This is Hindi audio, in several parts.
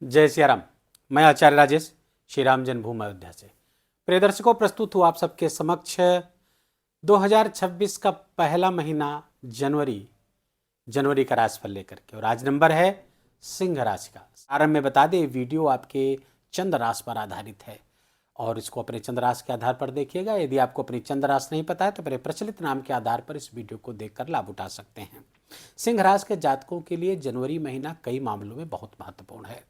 जय सिया राम। मैं आचार्य राजेश श्री राम जन्मभूमि अयोध्या से प्रिय दर्शकों प्रस्तुत हूँ आप सबके समक्ष 2026 का पहला महीना जनवरी का राशिफल लेकर के। और आज नंबर है सिंह राशि का। आरंभ में बता दें वीडियो आपके चंद्र राशि पर आधारित है और इसको अपने चंद्र राशि के आधार पर देखिएगा। यदि आपको अपनी चंद्र राशि नहीं पता है तो अपने प्रचलित नाम के आधार पर इस वीडियो को देखकर लाभ उठा सकते हैं। सिंह राशि के जातकों के लिए जनवरी महीना कई मामलों में बहुत महत्वपूर्ण है,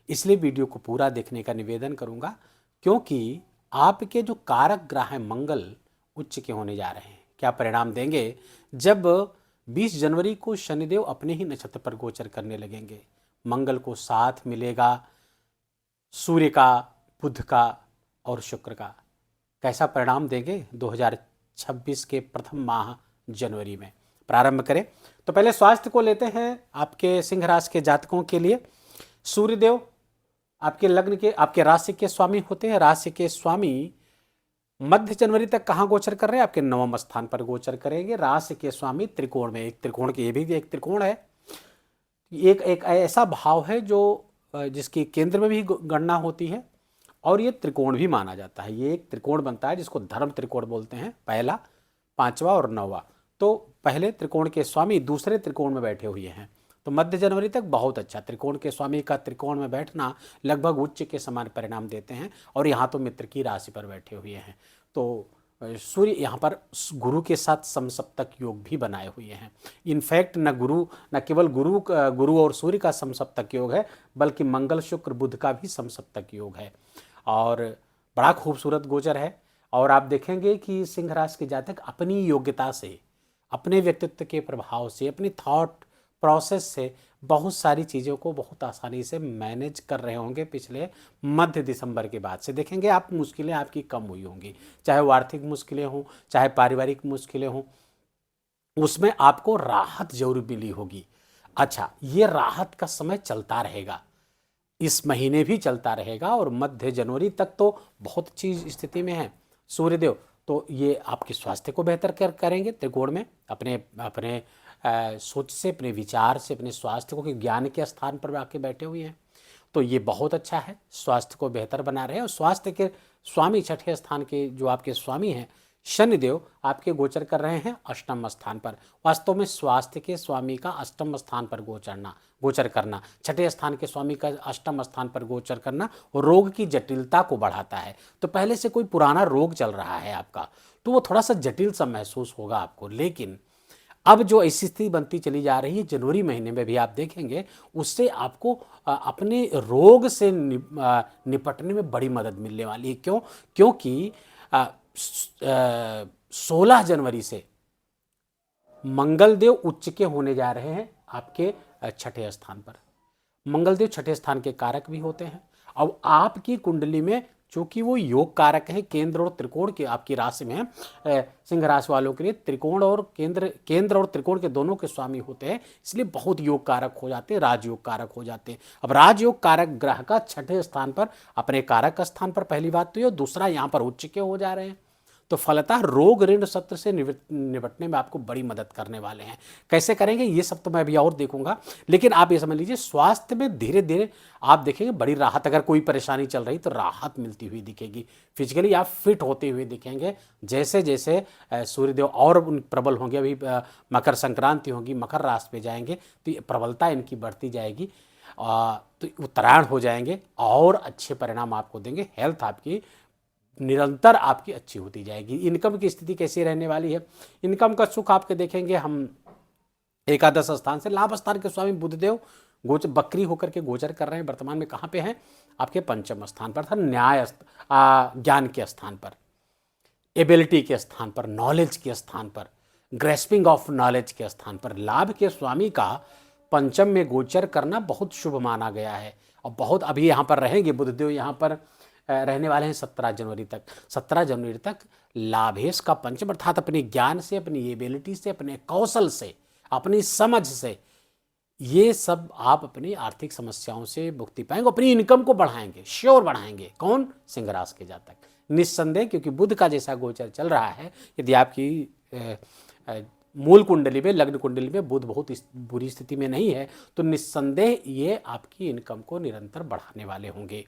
इसलिए वीडियो को पूरा देखने का निवेदन करूंगा, क्योंकि आपके जो कारक ग्रह हैं मंगल उच्च के होने जा रहे हैं। क्या परिणाम देंगे जब 20 जनवरी को शनिदेव अपने ही नक्षत्र पर गोचर करने लगेंगे। मंगल को साथ मिलेगा सूर्य का, बुध का और शुक्र का। कैसा परिणाम देंगे 2026 के प्रथम माह जनवरी में। प्रारंभ करें तो पहले स्वास्थ्य को लेते हैं। आपके सिंह राशि के जातकों के लिए सूर्यदेव आपके लग्न के, आपके राशि के स्वामी होते हैं। राशि के स्वामी मध्य जनवरी तक कहाँ गोचर कर रहे हैं? आपके 9वें स्थान पर गोचर करेंगे। राशि के स्वामी त्रिकोण में, एक त्रिकोण के, ये भी एक त्रिकोण है, एक ऐसा भाव है जो जिसकी केंद्र में भी गणना होती है और ये त्रिकोण भी माना जाता है। ये एक त्रिकोण बनता है जिसको धर्म त्रिकोण बोलते हैं, पहला, पांचवा और 9वां। तो पहले त्रिकोण के स्वामी दूसरे त्रिकोण में बैठे हुए हैं, तो मध्य जनवरी तक बहुत अच्छा। त्रिकोण के स्वामी का त्रिकोण में बैठना लगभग उच्च के समान परिणाम देते हैं। और यहाँ तो मित्र की राशि पर बैठे हुए हैं, तो सूर्य यहाँ पर गुरु के साथ समसप्तक योग भी बनाए हुए हैं। इनफैक्ट न केवल गुरु और सूर्य का समसप्तक योग है, बल्कि मंगल शुक्र बुध का भी समसप्तक योग है और बड़ा खूबसूरत गोचर है। और आप देखेंगे कि सिंह राशि के जातक अपनी योग्यता से, अपने व्यक्तित्व के प्रभाव से, अपनी थॉट प्रोसेस से बहुत सारी चीज़ों को बहुत आसानी से मैनेज कर रहे होंगे। पिछले मध्य दिसंबर के बाद से देखेंगे आप मुश्किलें आपकी कम हुई होंगी, चाहे वो आर्थिक मुश्किलें हों, चाहे पारिवारिक मुश्किलें हों, उसमें आपको राहत जरूर मिली होगी। अच्छा, ये राहत का समय चलता रहेगा, इस महीने भी चलता रहेगा और मध्य जनवरी तक तो बहुत अच्छी स्थिति में है सूर्यदेव। तो ये आपके स्वास्थ्य को बेहतर करेंगे त्रिकोण में, अपने सोच से, अपने विचार से, अपने स्वास्थ्य को, ज्ञान के स्थान पर आके बैठे हुए हैं, तो ये बहुत अच्छा है। स्वास्थ्य को बेहतर बना रहे हैं। और स्वास्थ्य के स्वामी, छठे स्थान के जो आपके स्वामी हैं शनिदेव, आपके गोचर कर रहे हैं अष्टम स्थान पर। वास्तव में स्वास्थ्य के स्वामी का अष्टम स्थान पर गोचर करना, छठे स्थान के स्वामी का अष्टम स्थान पर गोचर करना रोग की जटिलता को बढ़ाता है। तो पहले से कोई पुराना रोग चल रहा है आपका, तो वो थोड़ा सा जटिल सा महसूस होगा आपको, लेकिन अब जो ऐसी स्थिति बनती चली जा रही है जनवरी महीने में भी आप देखेंगे, उससे आपको अपने रोग से निपटने में बड़ी मदद मिलने वाली है। क्यों? क्योंकि 16 जनवरी से मंगलदेव उच्च के होने जा रहे हैं आपके छठे स्थान पर। मंगलदेव छठे स्थान के कारक भी होते हैं। अब आपकी कुंडली में चूंकि वो योग कारक है, केंद्र और त्रिकोण के आपकी राशि में सिंह राशि वालों के लिए त्रिकोण और केंद्र और त्रिकोण के दोनों के स्वामी होते हैं, इसलिए बहुत योग कारक हो जाते हैं, राजयोग कारक हो जाते हैं। अब राजयोग कारक ग्रह का छठे स्थान पर, अपने कारक स्थान पर पहली बात तो ये, दूसरा यहाँ पर उच्च के हो जा रहे हैं, तो फलतः रोग ऋण सत्र से निपटने में आपको बड़ी मदद करने वाले हैं। कैसे करेंगे ये सब तो मैं अभी और देखूंगा, लेकिन आप ये समझ लीजिए स्वास्थ्य में धीरे धीरे आप देखेंगे बड़ी राहत। अगर कोई परेशानी चल रही तो राहत मिलती हुई दिखेगी। फिजिकली आप फिट होते हुए दिखेंगे। जैसे जैसे सूर्यदेव और प्रबल होंगे, अभी मकर संक्रांति होगी, मकर राशि पे जाएंगे तो प्रबलता इनकी बढ़ती जाएगी, तो उत्तरायण हो जाएंगे और अच्छे परिणाम आपको देंगे। हेल्थ आपकी निरंतर आपकी अच्छी होती जाएगी। इनकम की स्थिति कैसी रहने वाली है? इनकम का सुख आपके देखेंगे हम एकादश स्थान से, लाभ स्थान के स्वामी बुधदेव बकरी होकर के गोचर कर रहे हैं। वर्तमान में कहाँ पे हैं? आपके पंचम स्थान पर था, न्याय ज्ञान के स्थान पर, एबिलिटी के स्थान पर, नॉलेज के स्थान पर, ग्रेस्पिंग ऑफ नॉलेज के स्थान पर। लाभ के स्वामी का पंचम में गोचर करना बहुत शुभ माना गया है और बहुत अभी यहाँ पर रहेंगे बुधदेव, यहाँ पर रहने वाले हैं 17 जनवरी तक। 17 जनवरी तक लाभेश का पंचम, अर्थात अपने ज्ञान से, अपनी एबिलिटी से, अपने कौशल से, अपनी समझ से, ये सब आप अपनी आर्थिक समस्याओं से मुक्ति पाएंगे, अपनी इनकम को बढ़ाएंगे, श्योर बढ़ाएंगे। कौन? सिंह राशि के जातक निस्संदेह, क्योंकि बुध का जैसा गोचर चल रहा है, यदि आपकी मूल कुंडली में, लग्न कुंडली में बुध बहुत बुरी स्थिति में नहीं है, तो निस्संदेह ये आपकी इनकम को निरंतर बढ़ाने वाले होंगे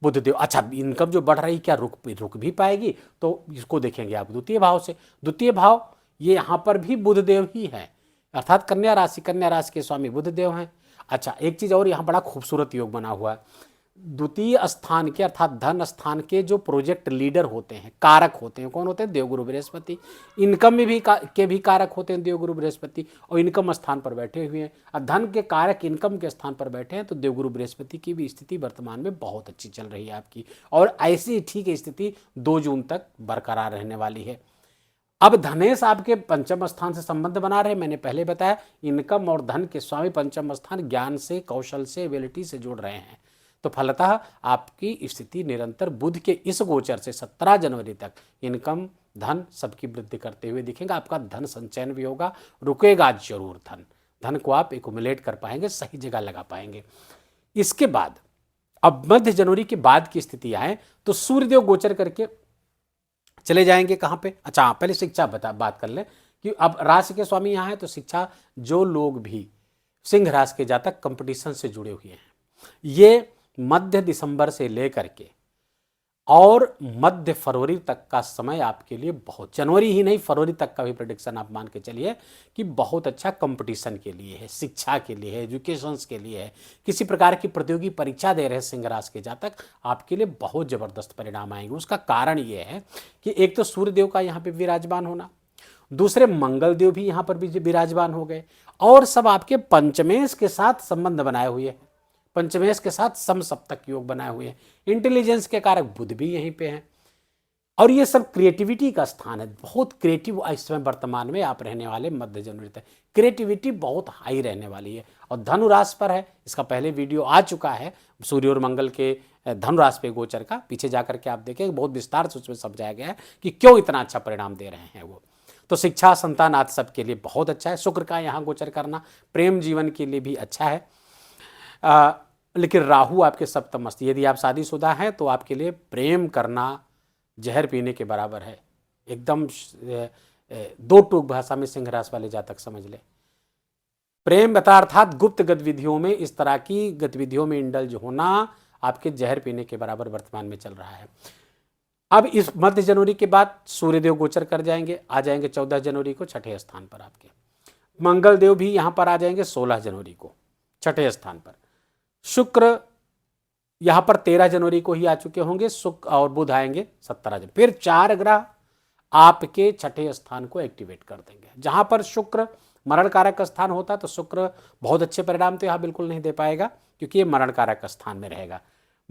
बुध देव। अच्छा, इनकम जो बढ़ रही क्या रुक भी पाएगी? तो इसको देखेंगे आप द्वितीय भाव से। द्वितीय भाव ये यहाँ पर भी बुध देव ही है, अर्थात कन्या राशि के स्वामी बुध देव हैं। अच्छा, एक चीज और, यहाँ बड़ा खूबसूरत योग बना हुआ है। द्वितीय स्थान के अर्थात धन स्थान के जो प्रोजेक्ट लीडर होते हैं, कारक होते हैं, कौन होते हैं? देवगुरु बृहस्पति। इनकम में भी के भी कारक होते हैं देवगुरु बृहस्पति, और इनकम स्थान पर बैठे हुए हैं। और धन के कारक इनकम के स्थान पर बैठे हैं, तो देवगुरु बृहस्पति की भी स्थिति वर्तमान में बहुत अच्छी चल रही है आपकी, और ऐसी ठीक स्थिति 2 जून तक बरकरार रहने वाली है। अब धनेश आपके पंचम स्थान से संबंध बना रहे, मैंने पहले बताया इनकम और धन के स्वामी पंचम स्थान ज्ञान से, कौशल से, एबिलिटी से जुड़ रहे हैं, तो फलतः आपकी स्थिति निरंतर बुध के इस गोचर से 17 जनवरी तक इनकम, धन सबकी वृद्धि करते हुए दिखेगा। आपका धन संचयन भी होगा, रुकेगा जरूर धन को आप एक्युमुलेट कर पाएंगे, सही जगह लगा पाएंगे। इसके बाद अब मध्य जनवरी के बाद की स्थिति आए तो सूर्यदेव गोचर करके चले जाएंगे कहाँ पे? अच्छा, पहले शिक्षा बात कर लें कि अब राशि के स्वामी यहाँ है, तो शिक्षा, जो लोग भी सिंह राशि के जातक कंपटीशन से जुड़े हुए हैं, ये मध्य दिसंबर से लेकर के और मध्य फरवरी तक का समय आपके लिए बहुत, जनवरी ही नहीं फरवरी तक का भी प्रेडिक्शन आप मान के चलिए कि बहुत अच्छा कंपटीशन के लिए है, शिक्षा के लिए है, एजुकेशंस के लिए है। किसी प्रकार की प्रतियोगी परीक्षा दे रहे सिंह राशि के जातक, आपके लिए बहुत जबरदस्त परिणाम आएंगे। उसका कारण ये है कि एक तो सूर्यदेव का यहाँ पे विराजमान होना, दूसरे मंगल देव भी यहाँ पर भी विराजमान हो गए, और सब आपके पंचमेश के साथ संबंध बनाए हुए हैं, पंचमेश के साथ समसप्तक योग बनाए हुए हैं। इंटेलिजेंस के कारक बुध भी यहीं पे हैं, और ये सब क्रिएटिविटी का स्थान है। बहुत क्रिएटिव इस समय वर्तमान में आप रहने वाले मध्य जनवरी तक, क्रिएटिविटी बहुत हाई रहने वाली है। और धनु राशि पर है, इसका पहले वीडियो आ चुका है सूर्य और मंगल के धनु राशि पे गोचर का, पीछे जाकर के आप देखें, बहुत विस्तार से उसमें समझाया गया है कि क्यों इतना अच्छा परिणाम दे रहे हैं वो। तो शिक्षा, संतान आदि सबके लिए बहुत अच्छा है। शुक्र का यहाँ गोचर करना प्रेम जीवन के लिए भी अच्छा है। लेकिन राहु आपके सप्तमस्थ, यदि आप शादीशुदा हैं तो आपके लिए प्रेम करना जहर पीने के बराबर है, एकदम 2 टूक भाषा में सिंह राशि वाले जातक समझ ले। प्रेम बता अर्थात गुप्त गतिविधियों में, इस तरह की गतिविधियों में इंडल्ज होना आपके जहर पीने के बराबर वर्तमान में चल रहा है। अब इस मध्य जनवरी के बाद सूर्यदेव गोचर कर जाएंगे, आ जाएंगे 14 जनवरी को छठे स्थान पर आपके। मंगल देव भी यहां पर आ जाएंगे 16 जनवरी को छठे स्थान पर। शुक्र यहां पर 13 जनवरी को ही आ चुके होंगे, शुक्र और बुध आएंगे 17 जनवरी। फिर 4 ग्रह आपके छठे स्थान को एक्टिवेट कर देंगे। जहां पर शुक्र मरण कारक स्थान होता है, तो शुक्र बहुत अच्छे परिणाम तो यहां बिल्कुल नहीं दे पाएगा, क्योंकि ये मरण कारक स्थान में रहेगा।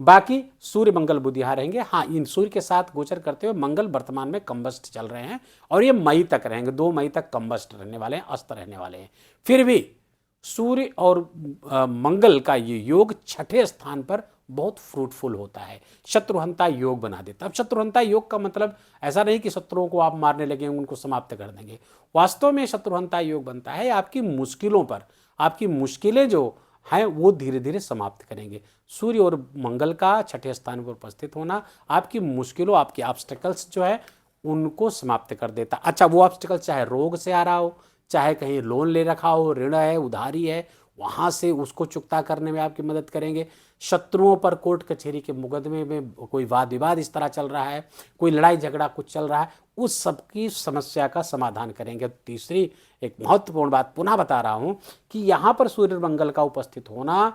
बाकी सूर्य मंगल बुध यहां रहेंगे। हाँ, इन सूर्य के साथ गोचर करते हुए मंगल वर्तमान में कंबस्ट चल रहे हैं, और ये मई तक रहेंगे, 2 मई तक कंबस्ट रहने वाले हैं, अस्त रहने वाले हैं। फिर भी सूर्य और मंगल का ये योग छठे स्थान पर बहुत फ्रूटफुल होता है, शत्रुहंता योग बना देता है। अब शत्रुहंता योग का मतलब ऐसा नहीं कि शत्रुओं को आप मारने लगे, उनको समाप्त कर देंगे। वास्तव में शत्रुहंता योग बनता है आपकी मुश्किलों पर, आपकी मुश्किलें जो हैं वो धीरे धीरे समाप्त करेंगे। सूर्य और मंगल का छठे स्थान पर उपस्थित होना आपकी मुश्किलों, आपके ऑब्स्टेकल्स जो है उनको समाप्त कर देता। अच्छा, वो ऑब्स्टेकल्स चाहे रोग से आ रहा हो, चाहे कहीं लोन ले रखा हो, ऋण है, उधारी है, वहाँ से उसको चुकता करने में आपकी मदद करेंगे। शत्रुओं पर कोर्ट कचहरी के मुकदमे में कोई वाद विवाद इस तरह चल रहा है, कोई लड़ाई झगड़ा कुछ चल रहा है, उस सब की समस्या का समाधान करेंगे। तीसरी एक महत्वपूर्ण बात पुनः बता रहा हूँ कि यहाँ पर सूर्य मंगल का उपस्थित होना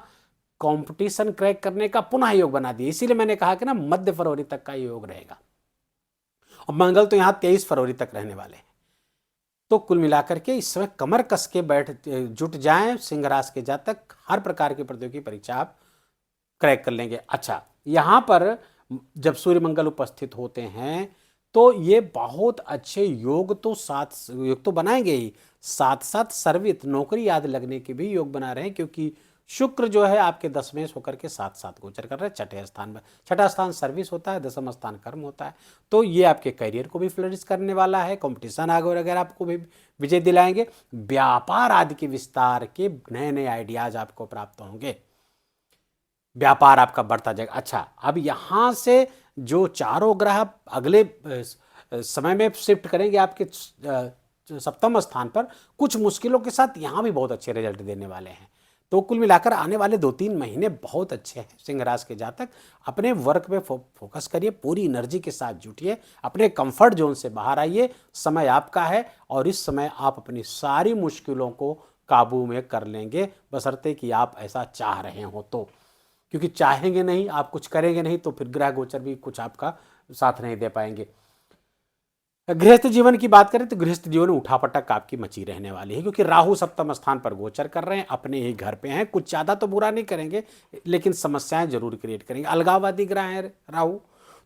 कंपटीशन क्रैक करने का पुनः योग बना दिया। इसीलिए मैंने कहा कि ना मध्य फरवरी तक का योग रहेगा, और मंगल तो यहाँ 23 फरवरी तक रहने वाले हैं। तो कुल मिलाकर के इस समय कमर कस के जुट जाएं सिंह राशि के जातक, हर प्रकार की प्रतियोगी परीक्षा आप क्रैक कर लेंगे। अच्छा, यहाँ पर जब सूर्य मंगल उपस्थित होते हैं तो ये बहुत अच्छे योग तो बनाएंगे ही, साथ साथ सर्वित नौकरी आदि लगने के भी योग बना रहे हैं, क्योंकि शुक्र जो है आपके 10वें होकर के साथ साथ गोचर कर रहे हैं छठे स्थान में। छठा स्थान सर्विस होता है, 10वां स्थान कर्म होता है, तो ये आपके करियर को भी फ्लरिश करने वाला है। कंपटीशन आगे वगैरह आपको भी विजय दिलाएंगे। व्यापार आदि के विस्तार के नए नए आइडियाज आपको प्राप्त होंगे, व्यापार आपका बढ़ता जाएगा। अच्छा, अब यहाँ से जो चारों ग्रह अगले समय में शिफ्ट करेंगे आपके सप्तम स्थान पर, कुछ मुश्किलों के साथ यहाँ भी बहुत अच्छे रिजल्ट देने वाले हैं। तो कुल मिलाकर आने वाले 2-3 महीने बहुत अच्छे हैं सिंह राशि के जातक। अपने वर्क पे फोकस करिए, पूरी एनर्जी के साथ जुटिए, अपने कंफर्ट जोन से बाहर आइए। समय आपका है और इस समय आप अपनी सारी मुश्किलों को काबू में कर लेंगे, बशर्ते कि आप ऐसा चाह रहे हो तो। क्योंकि चाहेंगे नहीं, आप कुछ करेंगे नहीं, तो फिर ग्रह गोचर भी कुछ आपका साथ नहीं दे पाएंगे। गृहस्थ जीवन की बात करें तो गृहस्थ जीवन में उठापटक आपकी मची रहने वाली है, क्योंकि राहु सप्तम स्थान पर गोचर कर रहे हैं, अपने ही घर पे हैं। कुछ ज़्यादा तो बुरा नहीं करेंगे, लेकिन समस्याएं जरूर क्रिएट करेंगे। अलगाववादी ग्रह है राहु,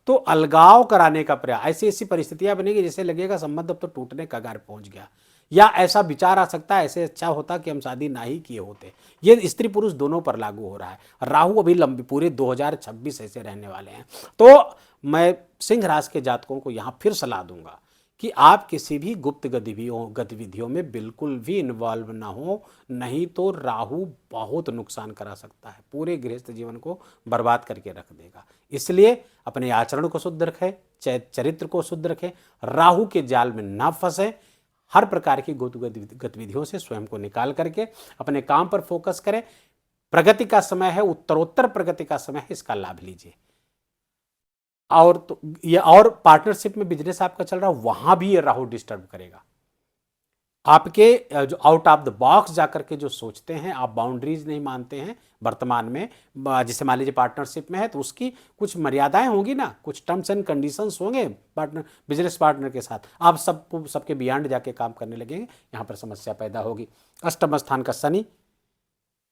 तो अलगाव कराने का प्रयास, ऐसी ऐसी परिस्थितियां बनेगी जैसे लगेगा संबंध अब तो टूटने का कगार पहुंच गया, या ऐसा विचार आ सकता है ऐसे अच्छा होता कि हम शादी ना ही किए होते। ये स्त्री पुरुष दोनों पर लागू हो रहा है। राहु अभी लंबी पूरे 2026 ऐसे रहने वाले हैं। तो मैं सिंह राशि के जातकों को यहाँ फिर सलाह दूंगा कि आप किसी भी गुप्त गतिविधियों में बिल्कुल भी इन्वॉल्व ना हो, नहीं तो राहु बहुत नुकसान करा सकता है, पूरे गृहस्थ जीवन को बर्बाद करके रख देगा। इसलिए अपने आचरण को शुद्ध रखें, चरित्र को शुद्ध रखें, राहु के जाल में ना फंसे। हर प्रकार की गतिविधियों से स्वयं को निकाल करके अपने काम पर फोकस करें। प्रगति का समय है, उत्तरोत्तर प्रगति का समय है, इसका लाभ लीजिए। और तो ये और पार्टनरशिप में बिजनेस आपका चल रहा है, वहां भी ये राहु डिस्टर्ब करेगा। आपके जो आउट ऑफ द बॉक्स जाकर के जो सोचते हैं, आप बाउंड्रीज नहीं मानते हैं वर्तमान में, जैसे मान लीजिए पार्टनरशिप में है तो उसकी कुछ मर्यादाएं होंगी ना, कुछ टर्म्स एंड कंडीशंस होंगे बिजनेस पार्टनर के साथ। आप सबके बियॉन्ड जाके काम करने लगेंगे, यहाँ पर समस्या पैदा होगी। अष्टम स्थान का शनि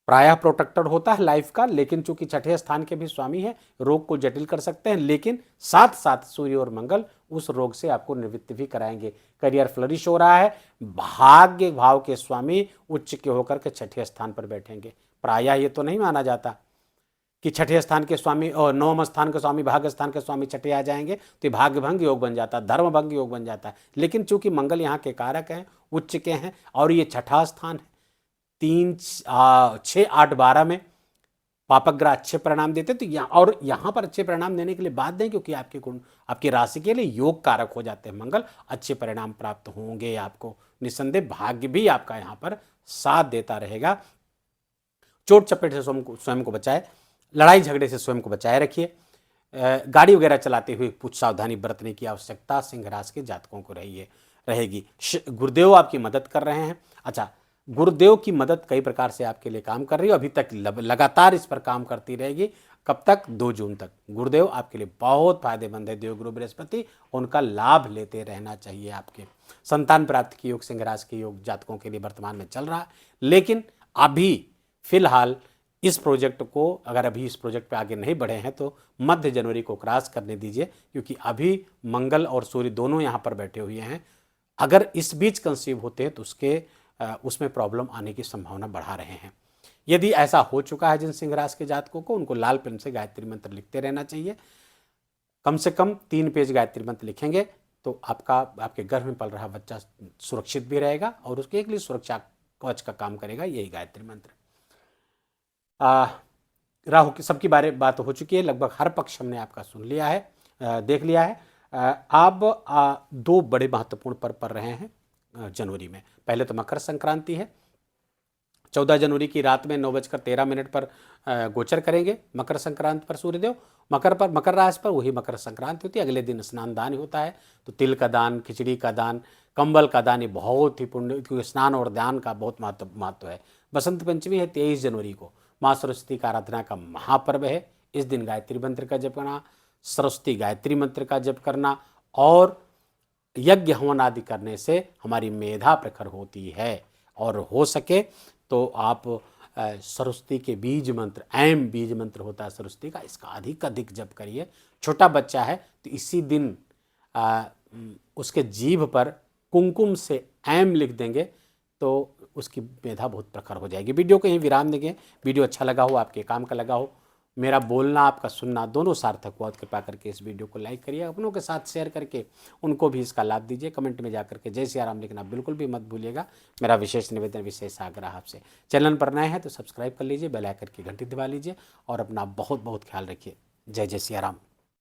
प्रायः प्रोटेक्टेड होता है लाइफ का, लेकिन चूंकि छठे स्थान के भी स्वामी है, रोग को जटिल कर सकते हैं, लेकिन साथ साथ सूर्य और मंगल उस रोग से आपको निवृत्ति भी कराएंगे। करियर फ्लरिश हो रहा है, भाग्य भाव के स्वामी उच्च के होकर के छठे स्थान पर बैठेंगे। प्रायः ये तो नहीं माना जाता कि छठे स्थान के स्वामी और नवम स्थान के स्वामी, भाग्य स्थान के स्वामी छठे आ जाएंगे तो भाग्य भंग योग बन जाता है, धर्म भंग योग बन जाता है। लेकिन चूंकि मंगल यहाँ के कारक हैं, उच्च के हैं, और ये छठा स्थान है, 3, 6, 8, 12 में पापक ग्रह अच्छे परिणाम देते, तो यहाँ पर अच्छे परिणाम देने के लिए बात दें, क्योंकि आपके गुण आपकी राशि के लिए योग कारक हो जाते हैं मंगल, अच्छे परिणाम प्राप्त होंगे आपको निस्संदेह। भाग्य भी आपका यहाँ पर साथ देता रहेगा। चोट चपेट से स्वयं को बचाए, लड़ाई झगड़े से स्वयं को बचाए रखिए। गाड़ी वगैरह चलाते हुए कुछ सावधानी बरतने की आवश्यकता सिंह राशि के जातकों को रहेगी। गुरुदेव आपकी मदद कर रहे हैं। अच्छा, गुरुदेव की मदद कई प्रकार से आपके लिए काम कर रही है, अभी तक लगातार इस पर काम करती रहेगी। कब तक? 2 जून तक। गुरुदेव आपके लिए बहुत फायदेमंद है, देवगुरु बृहस्पति, उनका लाभ लेते रहना चाहिए। आपके संतान प्राप्ति की योग सिंह राशि के योग जातकों के लिए वर्तमान में चल रहा है, लेकिन अभी फिलहाल इस प्रोजेक्ट को, अगर अभी इस प्रोजेक्ट पे आगे नहीं बढ़े हैं तो मध्य जनवरी को क्रॉस करने दीजिए, क्योंकि अभी मंगल और सूर्य दोनों यहाँ पर बैठे हुए हैं। अगर इस बीच कंसीव होते हैं तो उसमें प्रॉब्लम आने की संभावना बढ़ा रहे हैं। यदि ऐसा हो चुका है जिन सिंह राशि के जातकों को, उनको लाल पेन से गायत्री मंत्र लिखते रहना चाहिए। कम से कम 3 पेज गायत्री मंत्र लिखेंगे तो आपके गर्भ में पल रहा बच्चा सुरक्षित भी रहेगा और उसके लिए सुरक्षा कवच का काम करेगा यही गायत्री मंत्र। राहु की सबकी बात हो चुकी है, लगभग हर पक्ष हमने आपका सुन लिया है, देख लिया है। अब 2 बड़े महत्वपूर्ण पर्व पड़ रहे हैं जनवरी में। पहले तो मकर संक्रांति है, 14 जनवरी की रात में 9:13 पर गोचर करेंगे मकर संक्रांति पर सूर्यदेव। मकर राशि पर वही मकर संक्रांति होती है। अगले दिन स्नान दान होता है, तो तिल का दान, खिचड़ी का दान, कंबल का दान, ये बहुत ही पुण्य, क्योंकि स्नान और दान का बहुत महत्व है। बसंत पंचमी है 23 जनवरी को, माँ सरस्वती का आराधना का महापर्व है। इस दिन गायत्री मंत्र का जप करना, सरस्वती गायत्री मंत्र का जप करना और यज्ञ हवन आदि करने से हमारी मेधा प्रखर होती है। और हो सके तो आप सरस्वती के बीज मंत्र, ऐम बीज मंत्र होता है सरस्वती का, इसका अधिक जप करिए। छोटा बच्चा है तो इसी दिन उसके जीभ पर कुमकुम से ऐम लिख देंगे तो उसकी मेधा बहुत प्रखर हो जाएगी। वीडियो को यहीं विराम देंगे। वीडियो अच्छा लगा हो, आपके काम का लगा हो, मेरा बोलना आपका सुनना दोनों सार्थक हुआ, कृपा करके इस वीडियो को लाइक करिए, अपनों के साथ शेयर करके उनको भी इसका लाभ दीजिए। कमेंट में जाकर के जय सिया राम लिखना बिल्कुल भी मत भूलिएगा। मेरा विशेष निवेदन, विशेष आग्रह आपसे, चैनल पर नए हैं तो सब्सक्राइब कर लीजिए, बेल आइकन की घंटी दबा लीजिए और अपना बहुत बहुत ख्याल रखिए। जय जय सिया राम।